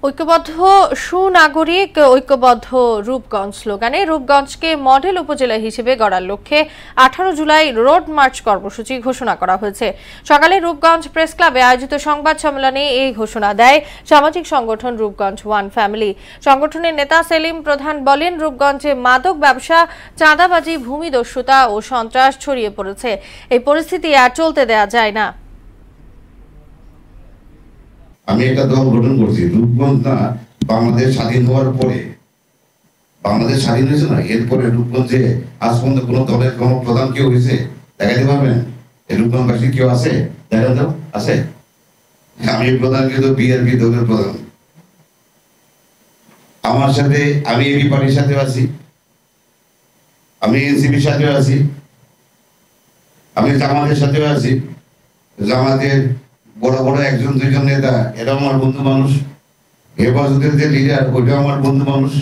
ঐক্যবদ্ধ সুনাগরিক ঐক্যবদ্ধ রূপগঞ্জ স্লোগানে রূপগঞ্জকে মডেল উপজেলা হিসেবে গড়ার লক্ষ্যে 18 জুলাই রোড মার্চ কর্মসূচি ঘোষণা করা হয়েছে। সকালে রূপগঞ্জ প্রেস ক্লাবে আয়োজিত সংবাদ সম্মেলনে এই ঘোষণা দেয় সামাজিক সংগঠন রূপগঞ্জ ওয়ান ফ্যামিলি। সংগঠনের নেতা সেলিম প্রধান বলেন, রূপগঞ্জে মাদক ব্যবসা, চাঁদাবাজি, ভূমিদস্যুতা ও সন্ত্রাস ছড়িয়ে পড়েছে। এই পরিস্থিতি আর চলতে দেয়া যায় না। আমি একটা দল গঠন করছি। রূপগঞ্জ না, বাংলাদেশ স্বাধীন হওয়ার পরে, বাংলাদেশ স্বাধীন হয়েছে না, এরপরে রূপগঞ্জে আজ পর্যন্ত কোন দলের কোন প্রধান কেউ হয়েছে দেখাতে পারবেন? এই রূপগঞ্জবাসী কেউ আছে? দেখা দাও, আছে? আমি প্রধান কিন্তু বিএনপি দলের প্রধান। আমার সাথে আমি এবি পার্টির সাথে আছি, আমি এনসিপির সাথে আছি, আমি জামাতের সাথে আছি। জামাতের বড় বড় একজন দুইজন নেতা, এরা আমার বন্ধু মানুষ। হেফাজতের যে লিডার, ওইটাও আমার বন্ধু মানুষ।